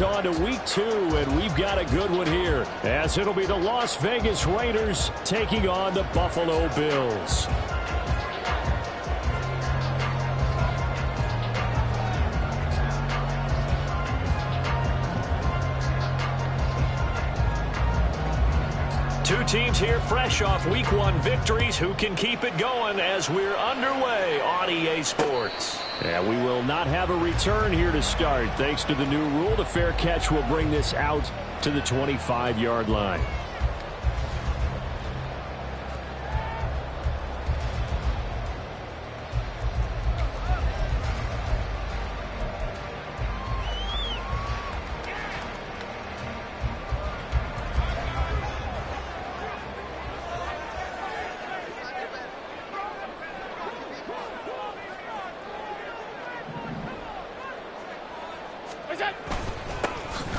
On to week 2, and we've got a good one here, as it'll be the Las Vegas Raiders taking on the Buffalo Bills. Two teams here fresh off week 1 victories. Who can keep it going as we're underway on EA Sports? Yeah, we will not have a return here to start. Thanks to the new rule, the fair catch will bring this out to the 25-yard line.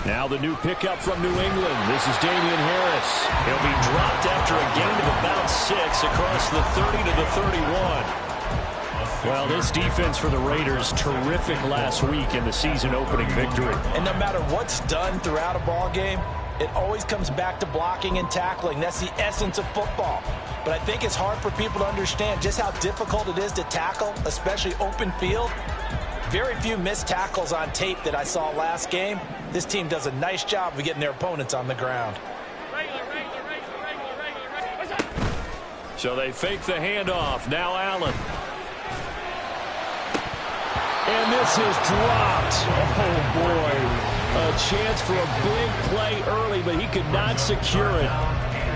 Now the new pickup from New England. This is Damian Harris. He'll be dropped after a gain of about 6 across the 30 to the 31. Well, this defense for the Raiders, terrific last week in the season-opening victory. And no matter what's done throughout a ball game, it always comes back to blocking and tackling. That's the essence of football. But I think it's hard for people to understand just how difficult it is to tackle, especially open field. Very few missed tackles on tape that I saw last game. This team does a nice job of getting their opponents on the ground. So they fake the handoff. Now Allen. And this is dropped. Oh, boy. A chance for a big play early, but he could not secure it.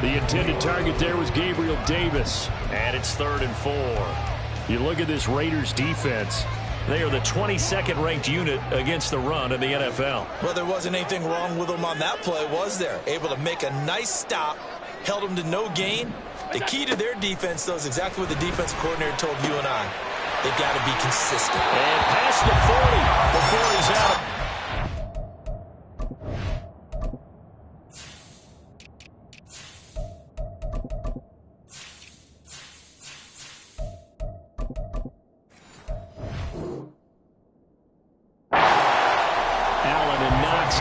The intended target there was Gabriel Davis. And it's 3rd and 4. You look at this Raiders defense. They are the 22nd ranked unit against the run in the NFL. Well, there wasn't anything wrong with them on that play, was there? Able to make a nice stop, held them to no gain. The key to their defense, though, is exactly what the defensive coordinator told you and I. They've got to be consistent. And past the 40 before he's out.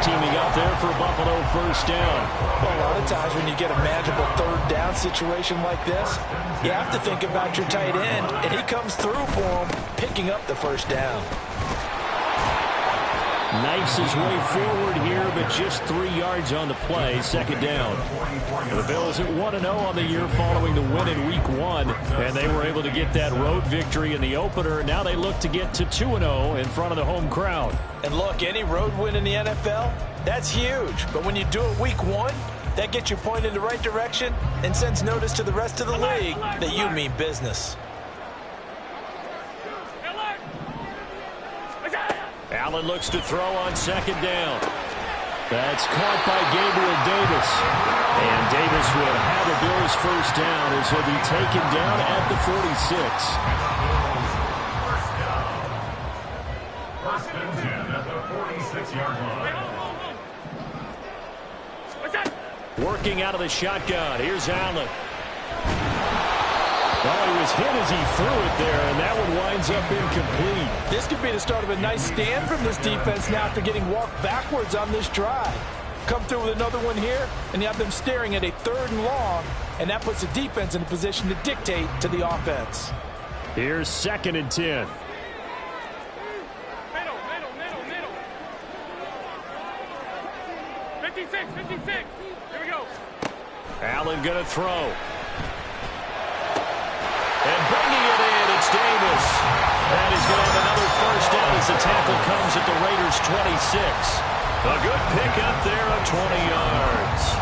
Teaming up there for a Buffalo first down. Well, a lot of times when you get a manageable 3rd down situation like this, you have to think about your tight end, and he comes through for him, picking up the first down. Knifes his way forward here, but just 3 yards on the play, 2nd down. The Bills at 1-0 on the year following the win in week 1, and they were able to get that road victory in the opener. Now they look to get to 2-0 in front of the home crowd. And look, any road win in the NFL, that's huge. But when you do it week 1, that gets you pointed in the right direction and sends notice to the rest of the league that you mean business. Allen looks to throw on 2nd down. That's caught by Gabriel Davis. And Davis will have the Bills first down as he'll be taken down at the 46. First and 10 at the 46-yard line. Working out of the shotgun. Here's Allen. Oh, he was hit as he threw it there, and that one winds up incomplete. This could be the start of a nice stand from this defense now after getting walked backwards on this drive. Come through with another one here, and you have them staring at a 3rd and long, and that puts the defense in a position to dictate to the offense. Here's 2nd and 10. Middle. 56. Here we go. Allen going to throw. And bringing it in, it's Davis. And he's going to have another first down as the tackle comes at the Raiders' 26. A good pickup there of 20 yards.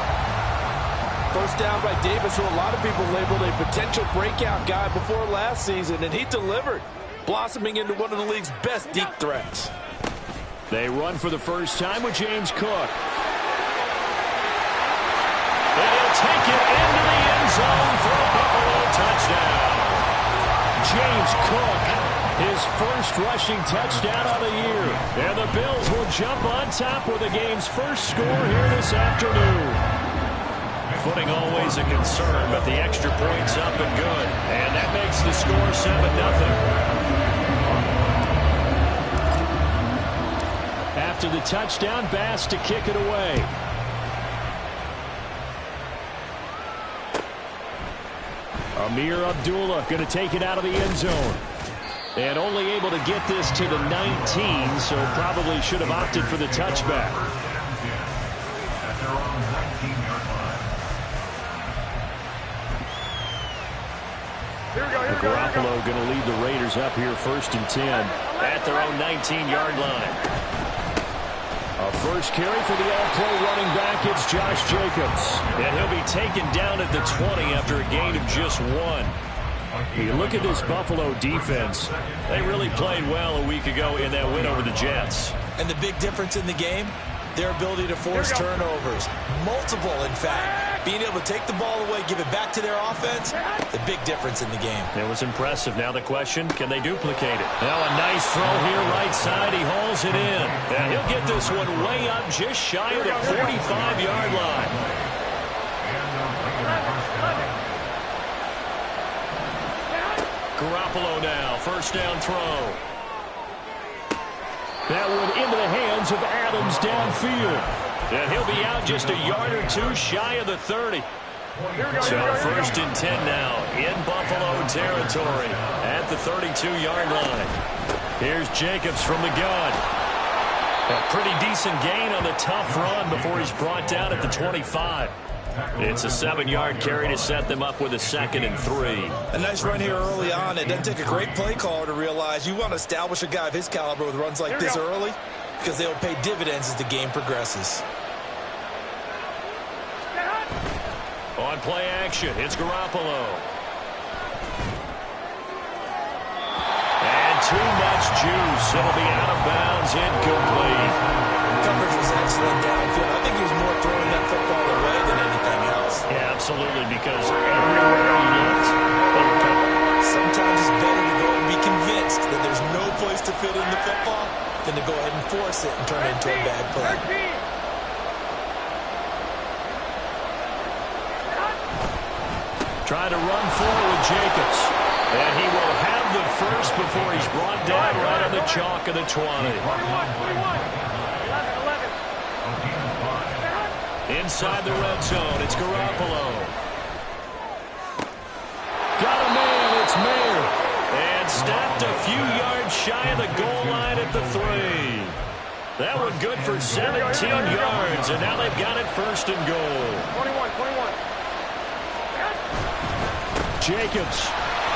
First down by Davis, who a lot of people labeled a potential breakout guy before last season, and he delivered, blossoming into one of the league's best deep threats. They run for the first time with James Cook. And he'll take it into the end zone for a Buffalo touchdown. James Cook, his first rushing touchdown of the year. And the Bills will jump on top with the game's first score here this afternoon. Footing always a concern, but the extra point's up and good. And that makes the score 7-0. After the touchdown, Bass to kick it away. Amir Abdullah going to take it out of the end zone. And only able to get this to the 19, so probably should have opted for the touchback. Garoppolo going to lead the Raiders up here 1st and 10 at their own 19-yard line. A first carry for the all-pro running back. It's Josh Jacobs. And he'll be taken down at the 20 after a gain of just 1. You look at this Buffalo defense. They really played well a week ago in that win over the Jets. And the big difference in the game, their ability to force turnovers. Multiple, in fact. Being able to take the ball away, give it back to their offense, the big difference in the game. It was impressive. Now the question, can they duplicate it? Now a nice throw here, right side. He hauls it in. And he'll get this one way up just shy of the 45-yard line. Garoppolo now, first down throw. That one into the hands of Adams downfield. And he'll be out just a yard or two shy of the 30. So 1st and 10 now in Buffalo territory at the 32-yard line. Here's Jacobs from the gun. A pretty decent gain on the tough run before he's brought down at the 25. It's a 7-yard carry to set them up with a 2nd and 3. A nice run here early on. It doesn't take a great play caller to realize you want to establish a guy of his caliber with runs like this early, because they'll pay dividends as the game progresses. On play action, it's Garoppolo. And too much juice. It'll be out of bounds, incomplete. Coverage was excellent downfield. I think he was more throwing that football away than anything else. Yeah, absolutely, because everywhere he looked, they were covered. Sometimes it's better to go and be convinced that there's no place to fit in the football than to go ahead and force it and turn it into a bad play. Trying to run forward with Jacobs. And he will have the first before he's brought down right on the chalk of the 20. Inside the red zone, it's Garoppolo. Got a man, it's Mayer. And stopped a few yards shy of the goal line at the 3. That one good for 17 yards, and now they've got it 1st and goal. 21. Jacobs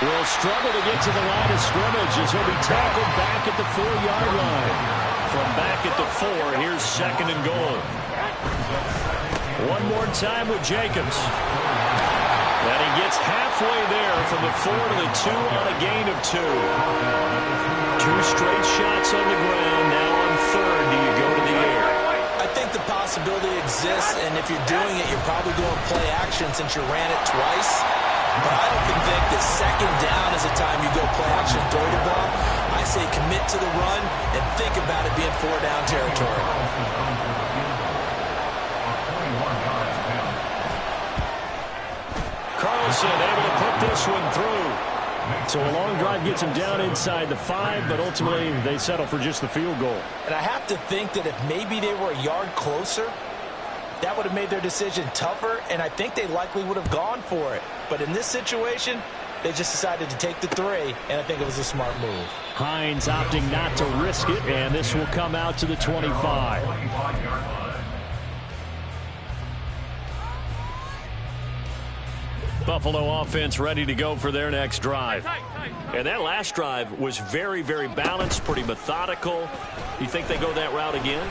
will struggle to get to the line of scrimmage as he'll be tackled back at the 4-yard line. From back at the 4, here's 2nd and goal. One more time with Jacobs. And he gets halfway there from the 4 to the 2 on a gain of 2. 2 straight shots on the ground. Now on 3rd, do you go to the air? I think the possibility exists, and if you're doing it, you're probably going play action since you ran it twice. But I often think that 2nd down is the time you go play action, throw the ball. I say commit to the run and think about it being 4-down territory. Carlson able to put this one through. So a long drive gets him down inside the 5, but ultimately they settle for just the field goal. And I have to think that if maybe they were a yard closer, that would have made their decision tougher, and I think they likely would have gone for it. But in this situation, they just decided to take the 3, and I think it was a smart move. Hines opting not to risk it, and this will come out to the 25. Buffalo offense ready to go for their next drive. And that last drive was very, very balanced, pretty methodical. You think they go that route again?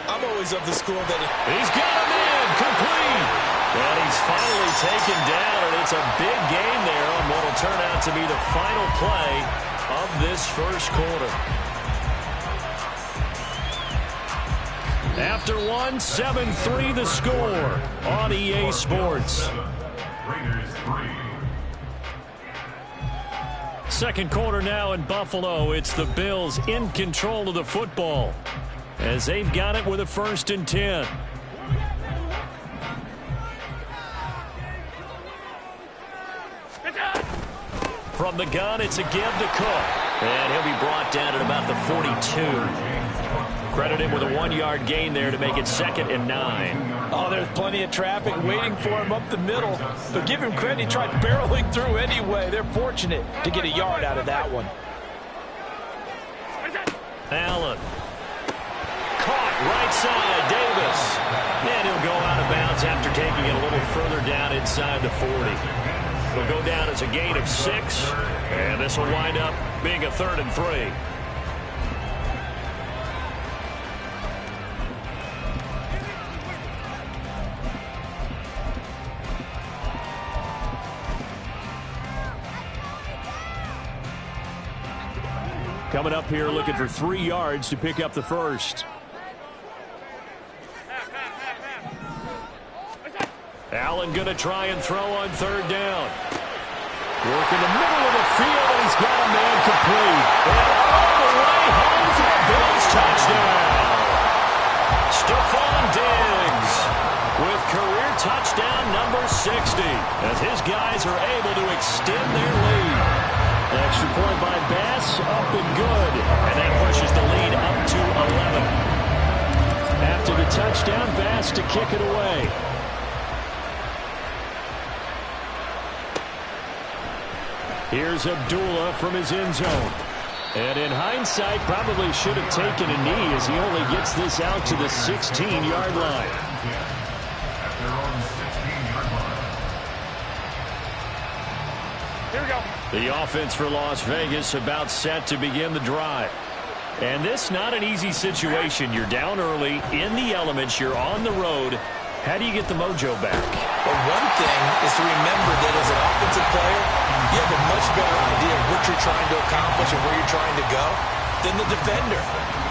I'm always of the school that he's got him in, complete. And he's finally taken down, and it's a big gain there on what will turn out to be the final play of this first quarter. After one, 7-3 the score on EA Sports. Second quarter now in Buffalo. It's the Bills in control of the football as they've got it with a 1st and 10. From the gun, it's a give to Cook. And he'll be brought down at about the 42. Credit him with a 1-yard gain there to make it 2nd and 9. Oh, there's plenty of traffic waiting for him up the middle. But give him credit, he tried barreling through anyway. They're fortunate to get a yard out of that one. Allen. Caught right side, Davis. And he'll go out of bounds after taking it a little further down inside the 40. He'll go down as a gain of 6. And this will wind up being a 3rd and 3. Coming up here looking for 3 yards to pick up the first. Allen going to try and throw on 3rd down. Work in the middle of the field, and he's got a man complete. And all the way home for the Bills touchdown. Stephon Diggs with career touchdown number 60 as his guys are able to extend their lead. Extra point by Bass, up and good. And that pushes the lead up to 11. After the touchdown, Bass to kick it away. Here's Abdullah from his end zone. And in hindsight, probably should have taken a knee as he only gets this out to the 16-yard line. Here we go. The offense for Las Vegas about set to begin the drive. And this not an easy situation. You're down early, in the elements, you're on the road. How do you get the mojo back? Well, one thing is to remember that as an offensive player, you have a much better idea of what you're trying to accomplish and where you're trying to go than the defender.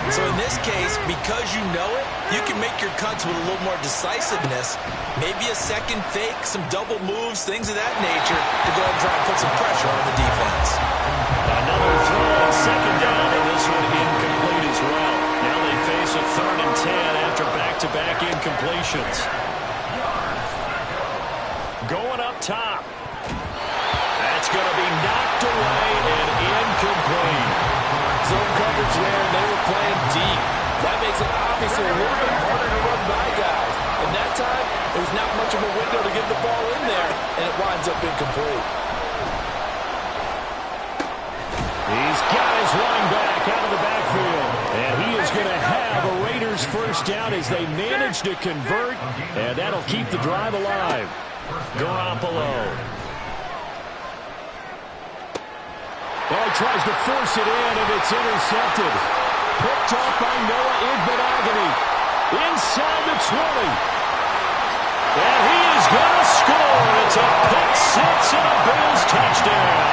So in this case, because you know it, you can make your cuts with a little more decisiveness, maybe a second fake, some double moves, things of that nature to go and try and put some pressure on the defense. Another throw on 2nd down, and this one incomplete as well. Now they face a 3rd and 10 after back-to-back incompletions. Going up top. That's going to be knocked away and incomplete. Zone coverage there, and they were playing deep. That makes it obviously a little bit harder to run by guys. And that time, there was not much of a window to get the ball in there, and it winds up incomplete. He's got his running back out of the backfield. And he is going to have a Raiders first down as they manage to convert. And that'll keep the drive alive. Garoppolo. Well, he tries to force it in, and it's intercepted. Picked off by Noah Igbinoghene. Inside the 20. And he is going to score. It's a pick 6 and a Bills touchdown.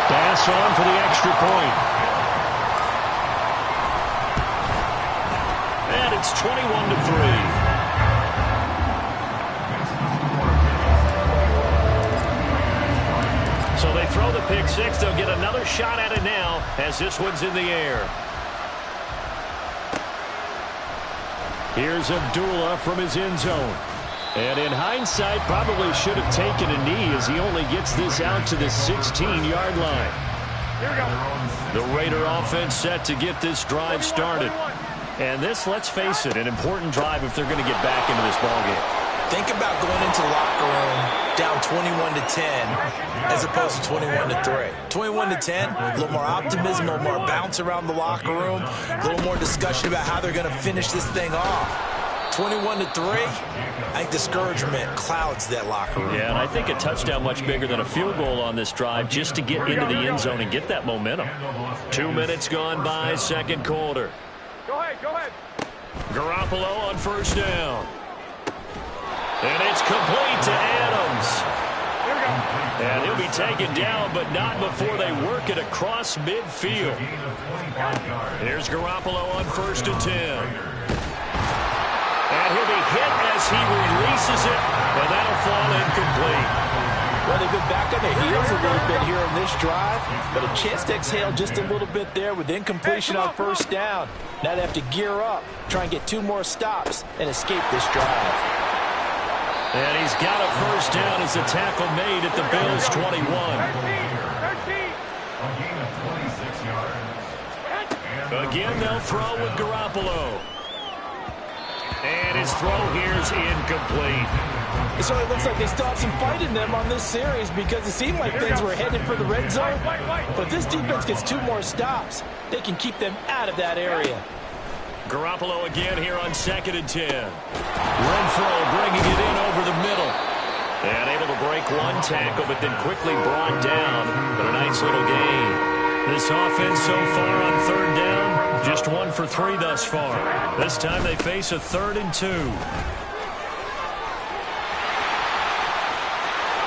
Pass on for the extra point. And it's 21-3. So they throw the pick 6. They'll get another shot at it now as this one's in the air. Here's Abdullah from his end zone. And in hindsight, probably should have taken a knee as he only gets this out to the 16-yard line. Here we go. The Raider offense set to get this drive started. And this, let's face it, an important drive if they're going to get back into this ballgame. Think about going into the locker room down 21-10 as opposed to 21-3. 21-10, a little more optimism, a little more bounce around the locker room, a little more discussion about how they're going to finish this thing off. 21-3, I think discouragement clouds that locker room. Yeah, and I think a touchdown much bigger than a field goal on this drive just to get into the end zone and get that momentum. 2 minutes gone by, second quarter. Go ahead. Garoppolo on first down. And it's complete to Adams. Here we go. And he'll be taken down, but not before they work it across midfield. Here's Garoppolo on 1st and 10. And he'll be hit as he releases it, and that'll fall incomplete. Well, they've been back on their heels a little bit here on this drive, but a chance to exhale just a little bit there with incompletion on first down. Now they have to gear up, try and get 2 more stops, and escape this drive. And he's got a first down as the tackle made at the Bills' 21. 13. A gain of 26 yards. And Again, they'll throw with Garoppolo. And his throw here is incomplete. So it looks like they still have some fight in them on this series because it seemed like things were headed for the red zone. But this defense gets 2 more stops. They can keep them out of that area. Garoppolo again here on 2nd and 10. Renfro bringing it in over the middle. And able to break one tackle, but then quickly brought down. But a nice little gain. This offense so far on 3rd down, just 1 for 3 thus far. This time they face a 3rd and 2.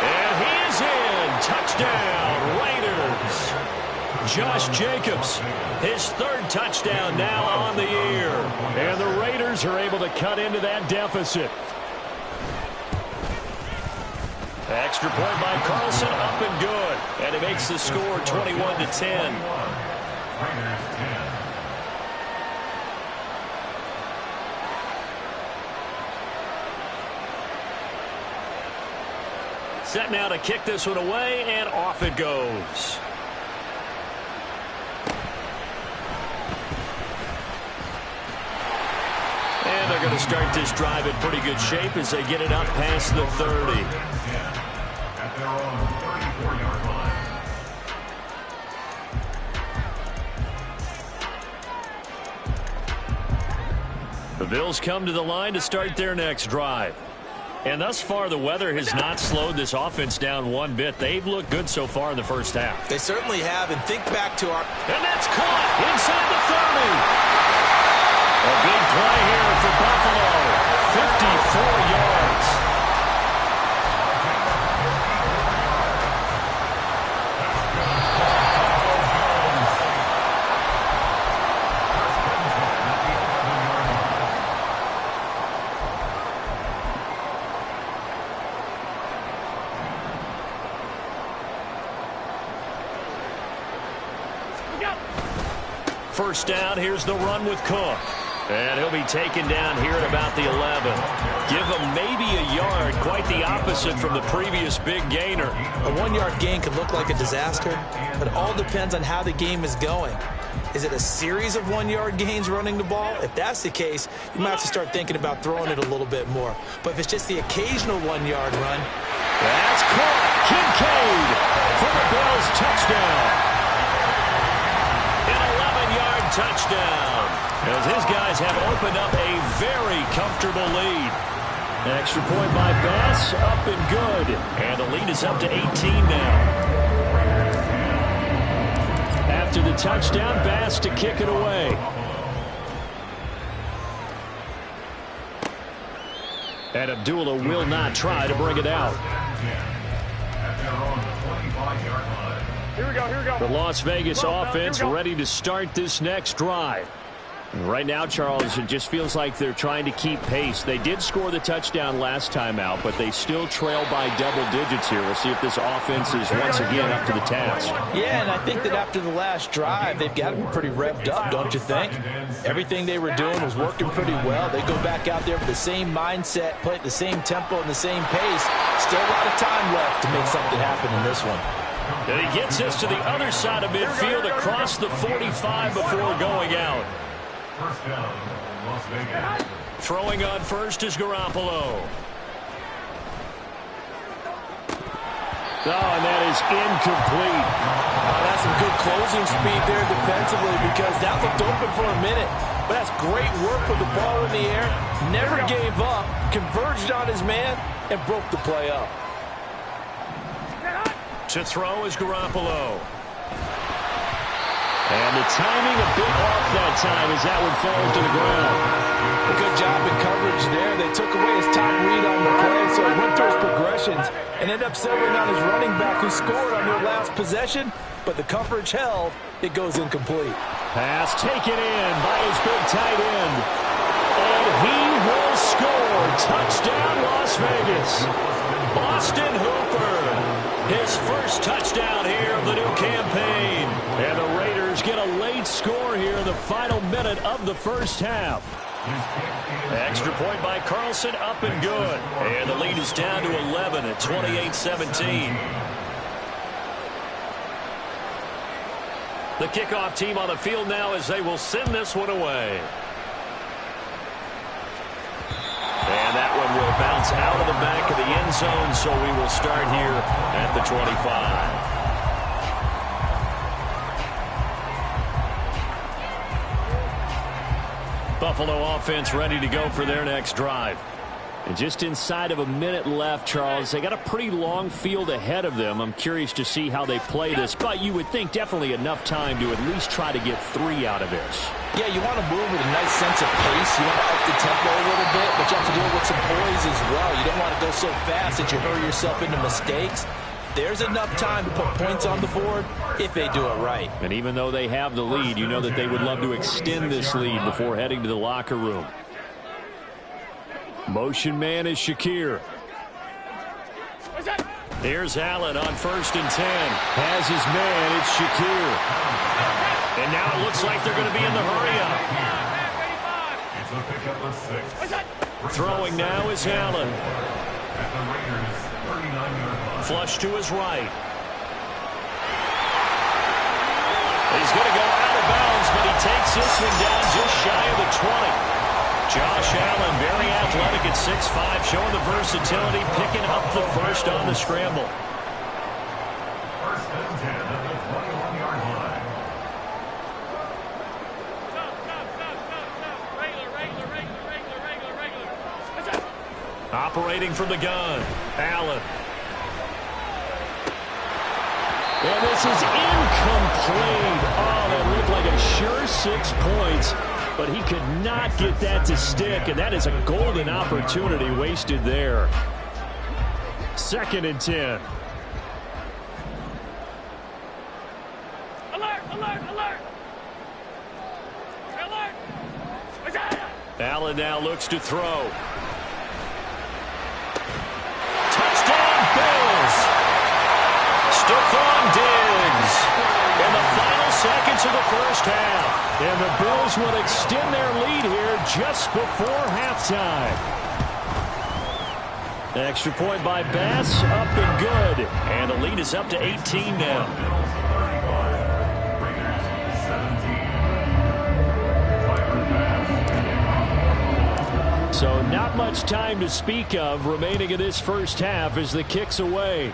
And he is in. Touchdown, Raiders. Josh Jacobs, his 3rd touchdown now on the year. And the Raiders are able to cut into that deficit. Extra point by Carlson, up and good. And it makes the score 21-10. Set now to kick this one away, and off it goes. And they're going to start this drive in pretty good shape as they get it up past the 30. At their own 34-yard line. The Bills come to the line to start their next drive. And thus far, the weather has not slowed this offense down one bit. They've looked good so far in the first half. They certainly have, and think back to our... And that's caught inside the 30. A big play here for Buffalo. 54 yards. First down, here's the run with Cook. And he'll be taken down here at about the 11. Give him maybe a yard, quite the opposite from the previous big gainer. A 1-yard gain could look like a disaster, but it all depends on how the game is going. Is it a series of 1-yard gains running the ball? If that's the case, you might have to start thinking about throwing it a little bit more. But if it's just the occasional 1-yard run... That's caught. Kincaid for the Bills touchdown. Touchdown, as his guys have opened up a very comfortable lead. Extra point by Bass, up and good. And the lead is up to 18 now. After the touchdown, Bass to kick it away. And Abdullah will not try to bring it out. Here we go, here we go. The Las Vegas offense ready to start this next drive. Right now, Charles, it just feels like they're trying to keep pace. They did score the touchdown last time out, but they still trail by double digits here. We'll see if this offense is once again up to the task. Yeah, and I think that after the last drive, they've got to be pretty revved up, don't you think? Everything they were doing was working pretty well. They go back out there with the same mindset, play at the same tempo and the same pace. Still a lot of time left to make something happen in this one. And he gets us to the other side of midfield across the 45 before going out. First down, Las Vegas. Throwing on first is Garoppolo. Oh, and that is incomplete. That's some good closing speed there defensively because that looked open for a minute. But that's great work with the ball in the air. Never gave up, converged on his man, and broke the play up. To throw is Garoppolo. And the timing a bit off that time as that one falls to the ground. A good job in coverage there. They took away his top read on the play, so he went through his progressions and ended up settling on his running back who scored on their last possession, but the coverage held. It goes incomplete. Pass taken in by his big tight end. And he will score. Touchdown, Las Vegas. Austin Hooper. His first touchdown here of the new campaign. And the Raiders get a late score here in the final minute of the first half. Extra point by Carlson, up and good. And the lead is down to 11 at 28-17. The kickoff team on the field now as they will send this one away. And that one will bounce out of the back of the end zone, so we will start here at the 25. Buffalo offense ready to go for their next drive. And just inside of a minute left, Charles, they got a pretty long field ahead of them. I'm curious to see how they play this, but you would think definitely enough time to at least try to get 3 out of this. Yeah, you want to move with a nice sense of pace. You want to up the tempo a little bit, but you have to do it with some poise as well. You don't want to go so fast that you hurry yourself into mistakes. There's enough time to put points on the board if they do it right. And even though they have the lead, you know that they would love to extend this lead before heading to the locker room. Motion man is Shakir. Here's Allen on 1st and 10. Has his man. It's Shakir. And now it looks like they're going to be in the hurry-up. Throwing now is Allen. Flush to his right. He's going to go out of bounds, but he takes this one down just shy of the 20. Josh Allen, very athletic at 6'5", showing the versatility, picking up the first on the scramble. 1st and 10 at the 21-yard line. Operating from the gun, Allen. And this is incomplete. Oh, that looked like a sure 6 points. But he could not get that to stick, and that is a golden opportunity wasted there. 2nd and 10. Alert, alert, alert. Alert. Allen now looks to throw. Touchdown, Bills. Stephon Diggs. In the final seconds of the first half. And the Bills would extend their lead here just before halftime. Extra point by Bass, up and good. And the lead is up to 18 now. So not much time to speak of remaining in this first half as the kick's away.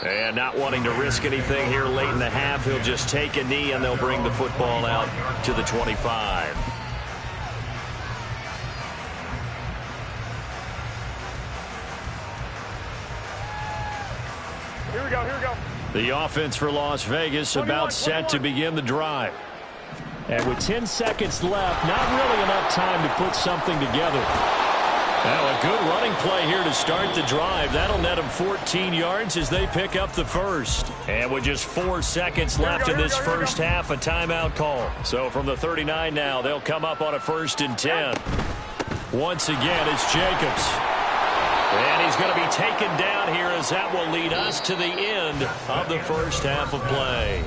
And not wanting to risk anything here late in the half, he'll just take a knee and they'll bring the football out to the 25. Here we go, here we go. The offense for Las Vegas about set to begin the drive. And with 10 seconds left, not really enough time to put something together. Now a good running play here to start the drive. That'll net them 14 yards as they pick up the first. And with just 4 seconds left in this first half, a timeout call. So from the 39 now, they'll come up on a 1st and 10. Once again, it's Jacobs. And he's going to be taken down here as that will lead us to the end of the first half of play.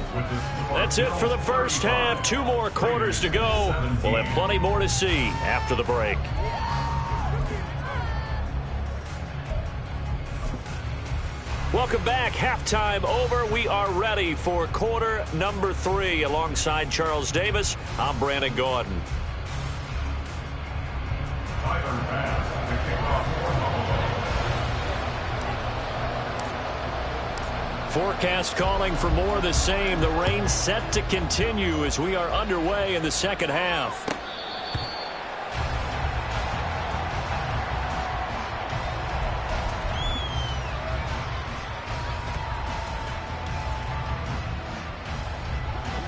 That's it for the first half. 2 more quarters to go. We'll have plenty more to see after the break. Welcome back. Halftime over. We are ready for quarter number 3. Alongside Charles Davis, I'm Brandon Gaudin. Forecast calling for more of the same. The rain set to continue as we are underway in the second half.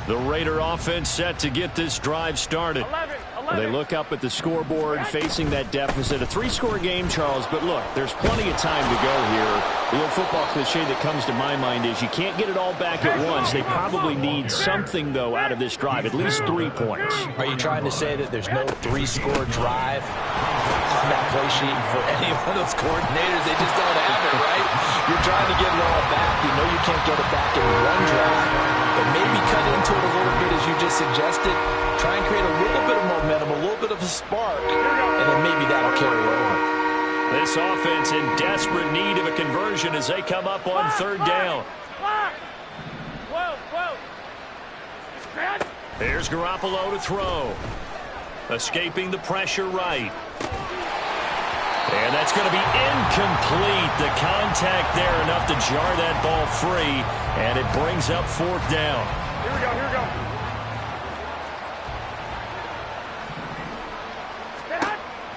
The Raider offense set to get this drive started. 11. They look up at the scoreboard facing that deficit. A 3-score game, Charles, but look, there's plenty of time to go here. The old football cliche that comes to my mind is you can't get it all back at once. They probably need something, though, out of this drive, at least 3 points. Are you trying to say that there's no 3-score drive on that play sheet for any one of those coordinators? They just don't have it, right? You're trying to get it all back. You know you can't get it back in one drive, but maybe cut into it a little bit as you just suggested. Try and create a little bit of momentum, a little bit of a spark, and then maybe that'll carry over. This offense in desperate need of a conversion as they come up on 3rd down. Here's Garoppolo to throw. Escaping the pressure right. And that's going to be incomplete. The contact there enough to jar that ball free, and it brings up 4th down. Here we go, here we go.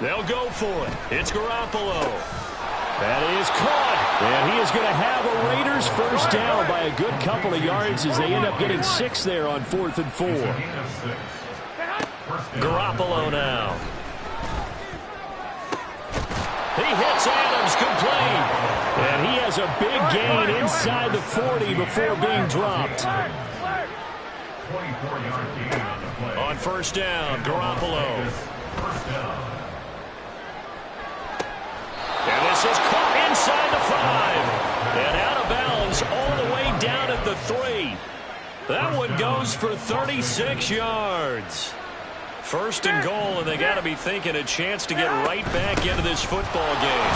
They'll go for it. It's Garoppolo. That is caught. And he is going to have a Raiders first down by a good couple of yards as they end up getting 6 there on 4th and 4. Garoppolo now. He hits Adams complete. And he has a big gain inside the 40 before being dropped. On first down, Garoppolo. And this is caught inside the 5. And out of bounds all the way down at the 3. That one goes for 36 yards. First and goal, and they got to be thinking a chance to get right back into this football game.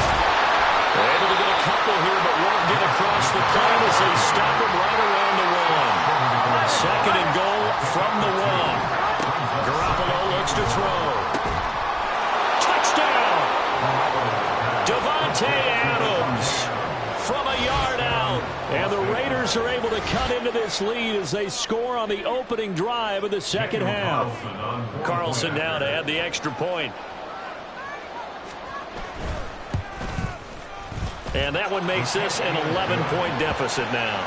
They're able to get a couple here, but won't get across the plane as they stop him right around the 1. Second and goal from the 1. Garoppolo looks to throw. Touchdown! Davante Adams from a yard out. And the Raiders are able to cut into this lead as they score on the opening drive of the second half. Carlson now to add the extra point. And that one makes this an 11-point deficit now.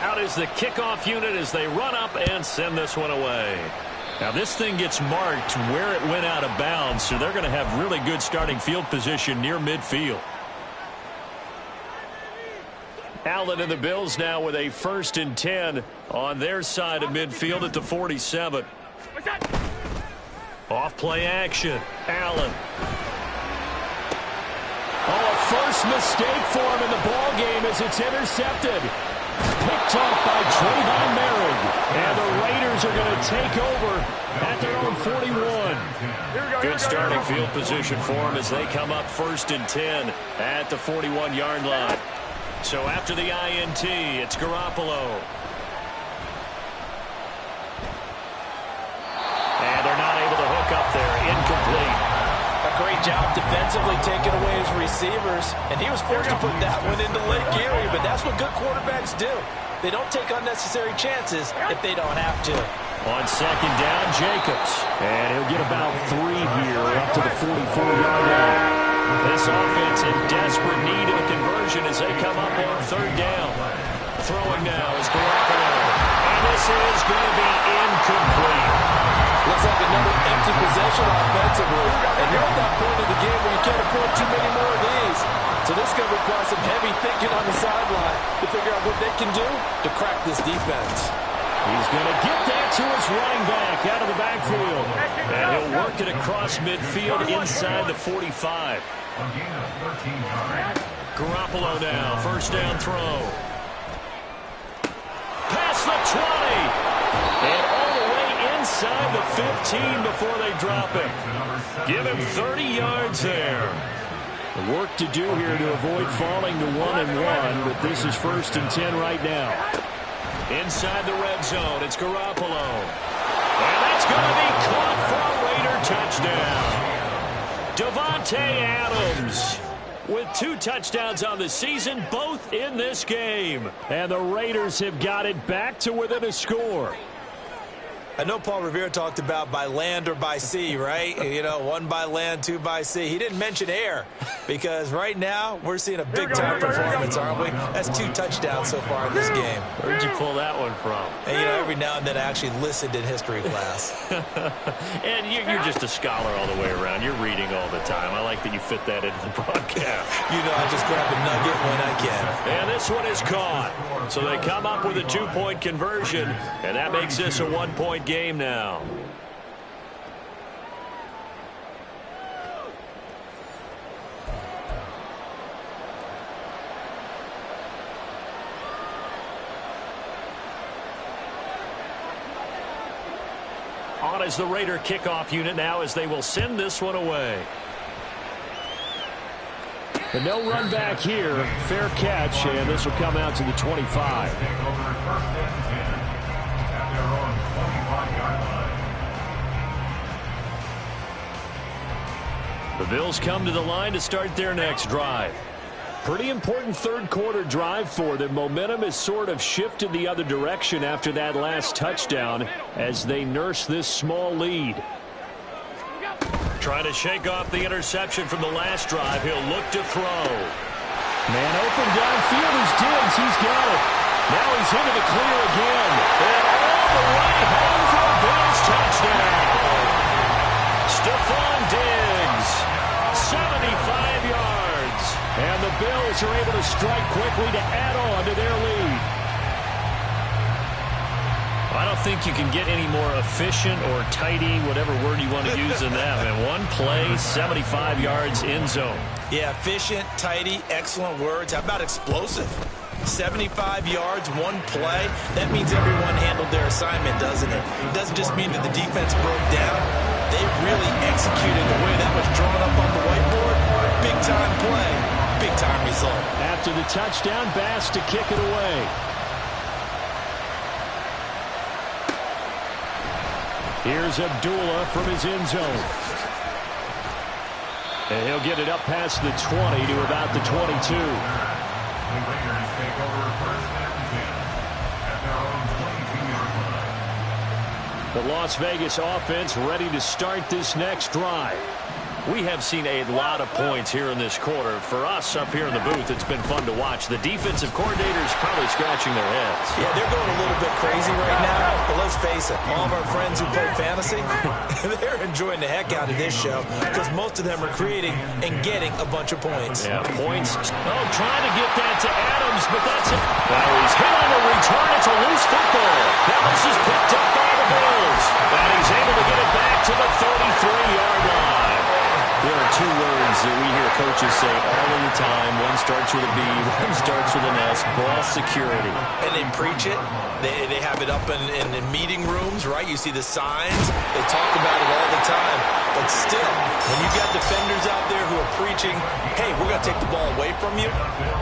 Out is the kickoff unit as they run up and send this one away. Now this thing gets marked where it went out of bounds, so they're going to have really good starting field position near midfield. Allen and the Bills now with a 1st and 10 on their side of midfield at the 47. Off play action. Allen. Oh, a first mistake for him in the ball game as it's intercepted. Picked off by Trayvon Merrick. And the Raiders are going to take over at their own 41. Good starting field position for them as they come up 1st and 10 at the 41-yard line. So after the INT, it's Garoppolo. And they're not able to hook up there. Incomplete. A great job defensively taking away his receivers, and he was forced to put that one into Lake Erie, but that's what good quarterbacks do. They don't take unnecessary chances if they don't have to. On second down, Jacobs. And he'll get about 3 here up to the 44-yard line. This offense in desperate need of a conversion as they come up on 3rd down. Throwing now is Garoppolo. And this is going to be incomplete. Looks like another empty possession offensively. And you're at that point of the game where you can't afford too many more of these. So this is going to require some heavy thinking on the sideline to figure out what they can do to crack this defense. He's going to get that to his running back out of the backfield. And he'll work it across midfield inside the 45. Garoppolo now, 1st down throw. Past the 20. And all the way inside the 15 before they drop him. Give him 30 yards there. The work to do here to avoid falling to 1-1, but this is 1st and 10 right now. Inside the red zone, it's Garoppolo. And that's going to be caught for a Raider touchdown. Davante Adams with 2 touchdowns on the season, both in this game. And the Raiders have got it back to within a score. I know Paul Revere talked about by land or by sea, right? You know, 1 by land, 2 by sea. He didn't mention air because right now we're seeing a big-time performance, aren't we? That's 2 touchdowns so far in this game. Where'd you pull that one from? And, you know, every now and then I actually listened in history class. And you're just a scholar all the way around. You're reading all the time. I like that you fit that into the broadcast. You know, I just grab a nugget when I can. And this one is caught. So they come up with a 2-point conversion, and that makes this a 1-point game now. On is the Raider kickoff unit now as they will send this one away. But no run back here. Fair catch, and this will come out to the 25. The Bills come to the line to start their next drive. Pretty important third quarter drive for them. Momentum has sort of shifted the other direction after that last touchdown as they nurse this small lead. Trying to shake off the interception from the last drive. He'll look to throw. Man open downfield is Diggs. He's got it. Now he's into the clear again. And all the way home for a Bills touchdown. Stephon Diggs, 75 yards. And the Bills are able to strike quickly to add on to their lead. I don't think you can get any more efficient or tidy, whatever word you want to use in that. And one play, 75 yards in zone. Yeah, efficient, tidy, excellent words. How about explosive? 75 yards, one play. That means everyone handled their assignment, doesn't it? It doesn't just mean that the defense broke down. They really executed the way that was drawn up on the whiteboard. Big-time play, big-time result. After the touchdown, Bass to kick it away. Here's Abdullah from his end zone. And he'll get it up past the 20 to about the 22. The Las Vegas offense ready to start this next drive. We have seen a lot of points here in this quarter. For us up here in the booth, it's been fun to watch. The defensive coordinators probably scratching their heads. Yeah, they're going a little bit crazy right now. But let's face it, all of our friends who play fantasy, they're enjoying the heck out of this show because most of them are creating and getting a bunch of points. Yeah, points. Oh, trying to get that to Adams, but that's it. Now he's hit on the return. It's a loose football. Now this is picked up by the Bills. And he's able to get it back to the 33-yard line. There are two words that we hear coaches say all of the time. One starts with a B, one starts with an S. Ball security. And they preach it. They have it up in meeting rooms, right? You see the signs. They talk about it all the time. But still, when you got defenders out there who are preaching, hey, we're going to take the ball away from you,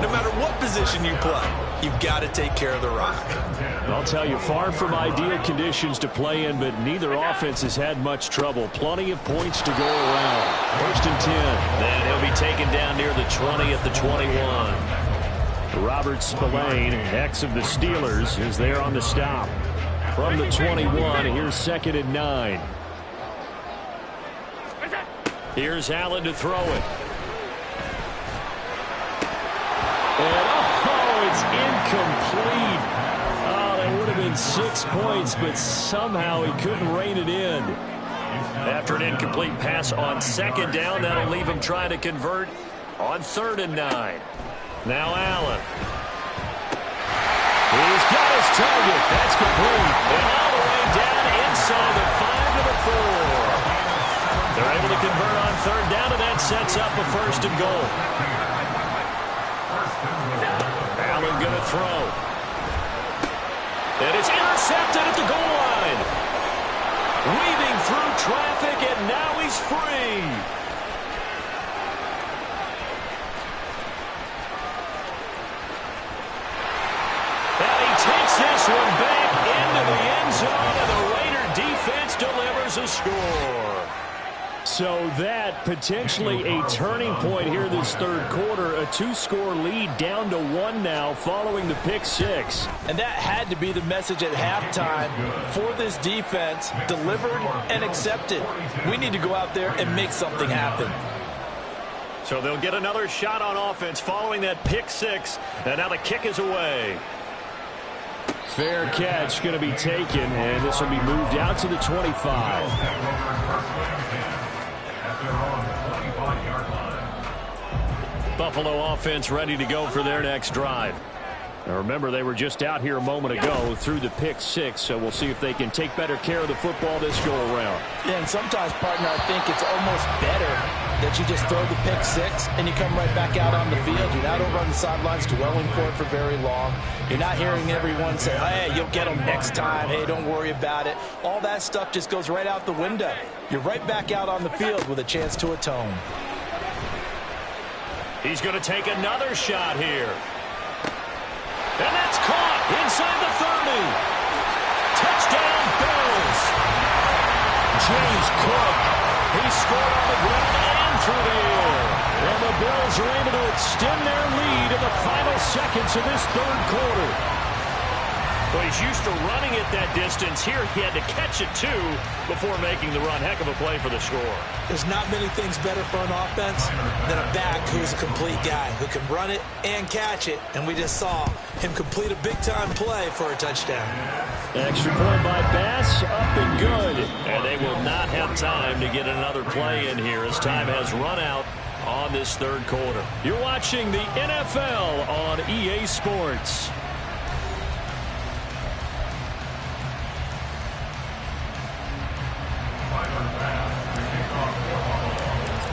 no matter what position you play, you've got to take care of the rock. I'll tell you, far from ideal conditions to play in, but neither offense has had much trouble. Plenty of points to go around. First and 10. Then he'll be taken down near the 20 at the 21. Robert Spillane, ex of the Steelers, is there on the stop. From the 21, here's 2nd and 9. Here's Allen to throw it. And it's incomplete. Oh, that would have been 6 points, but somehow he couldn't rein it in. After an incomplete pass on 2nd down, that'll leave him trying to convert on 3rd and 9. Now Allen. He's got his target. That's complete. And all the way down inside the 5 to the 4. They're able to convert on 3rd down, and that sets up a 1st and goal. Allen going to throw. And it's intercepted at the goal line. Weaving through traffic, and now he's free. And he takes this one back into the end zone, and the Raider defense delivers a score. So that potentially a turning point here this third quarter. A 2-score lead down to 1 now following the pick 6. And that had to be the message at halftime for this defense. Delivered and accepted. We need to go out there and make something happen. So they'll get another shot on offense following that pick 6. And now the kick is away. Fair catch going to be taken, and this will be moved out to the 25. Buffalo offense ready to go for their next drive. Now remember, they were just out here a moment ago through the pick 6, so we'll see if they can take better care of the football this go-around. Yeah, and sometimes, partner, I think it's almost better that you just throw the pick 6 and you come right back out on the field. You're not over on the sidelines dwelling for it for very long. You're not hearing everyone say, hey, you'll get them next time. Hey, don't worry about it. All that stuff just goes right out the window. You're right back out on the field with a chance to atone. He's going to take another shot here. And that's caught inside the 30. Touchdown, Bills. James Cook. He scored on the ground and through the air. And the Bills are able to extend their lead in the final seconds of this third quarter. Well, he's used to running it that distance. Here he had to catch it, too, before making the run. Heck of a play for the score. There's not many things better for an offense than a back who's a complete guy, who can run it and catch it. And we just saw him complete a big-time play for a touchdown. Extra point by Bass, up and good. And they will not have time to get another play in here as time has run out on this third quarter. You're watching the NFL on EA Sports.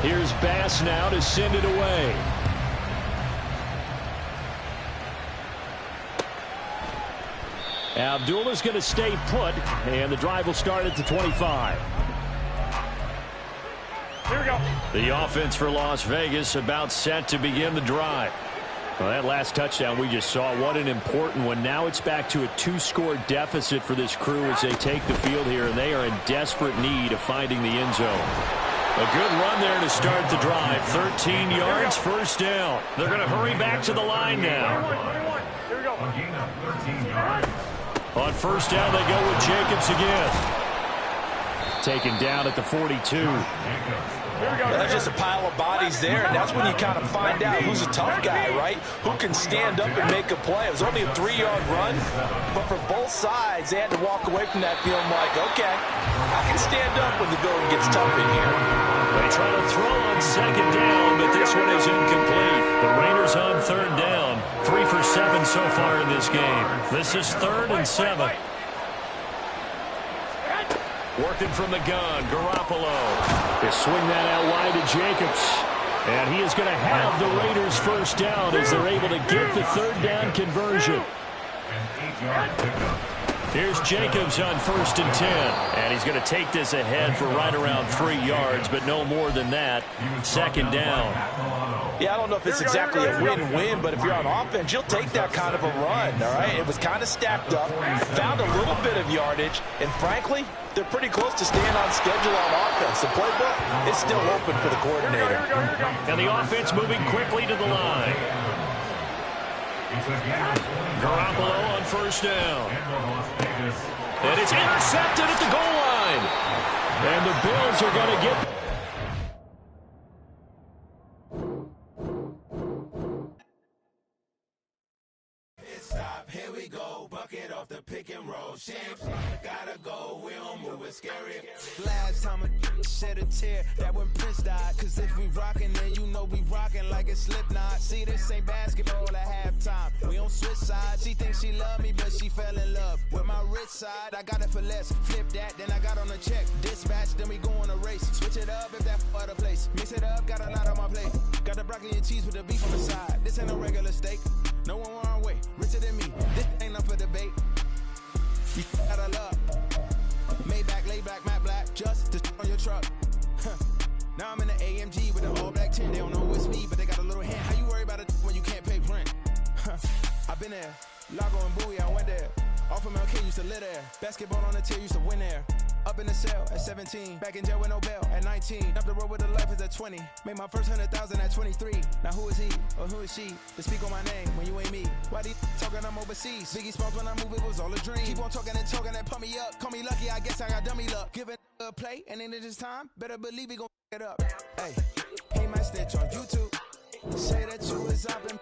Here's Bass now to send it away. Abdullah's going to stay put, and the drive will start at the 25. Here we go. The offense for Las Vegas about set to begin the drive. Well, that last touchdown we just saw, what an important one. Now it's back to a 2-score deficit for this crew as they take the field here, and they are in desperate need of finding the end zone. A good run there to start the drive. 13 yards, first down. They're going to hurry back to the line now. 21. Here we go. A gain of 13 yards. On first down, they go with Jacobs again. Taken down at the 42. There's just a pile of bodies there, and that's when you kind of find out who's a tough guy, right? Who can stand up and make a play. It was only a 3-yard run, but for both sides, they had to walk away from that feeling like, okay, I can stand up when the going gets tough in here. They try to throw on second down, but this one is incomplete. The Raiders on third down. 3 for 7 so far in this game. This is 3rd and 7. Working from the gun, Garoppolo. They swing that out wide to Jacobs. And he is going to have the Raiders first down as they're able to get the third down conversion. An 8-yard pickup. Here's Jacobs on 1st and 10. And he's going to take this ahead for right around 3 yards, but no more than that. Second down. Yeah, I don't know if it's exactly a win-win, but if you're on offense, you'll take that kind of a run, all right? It was kind of stacked up, found a little bit of yardage, and frankly, they're pretty close to staying on schedule on offense. The playbook is still open for the coordinator. And the offense moving quickly to the line. Garoppolo on first down. And it's intercepted at the goal line. And the Bills are going to get... Here we go, bucket off the pick and roll. Shams, gotta go, we don't move it scary. Last time a shed a tear, that when Prince died. Cause if we rockin', then you know we rockin' like it's Slipknot. See, this ain't basketball at halftime. We on switch sides. She thinks she love me, but she fell in love with my rich side. I got it for less. Flip that, then I got on a check. Dispatch, then we go on a race. Switch it up if that other place. Mix it up, got a lot on my plate. Got the broccoli and cheese with the beef on the side. This ain't no regular steak. No one wrong way, richer than me. This ain't up for debate. You got a love. Maybach, lay back, matte black, just to on your truck. Now I'm in the AMG with the all black tint. They don't know it's me, but they got a little hint. How you worry about it when you can't pay rent? I've been there. Lago and Bowie, I went there. Off of MLK, used to live there. Basketball on the tier, used to win there. Up in the cell at 17. Back in jail with no bail at 19. Up the road with the life is at 20. Made my first 100,000 at 23. Now who is he or who is she to speak on my name when you ain't me? Why they talking I'm overseas? Biggie Smalls when I move, it was all a dream. Keep on talking and pump me up. Call me lucky, I guess I got dummy luck. Give it a play and then it's time. Better believe he gon' it up. Hey, he might snitch on YouTube. Say that you was up and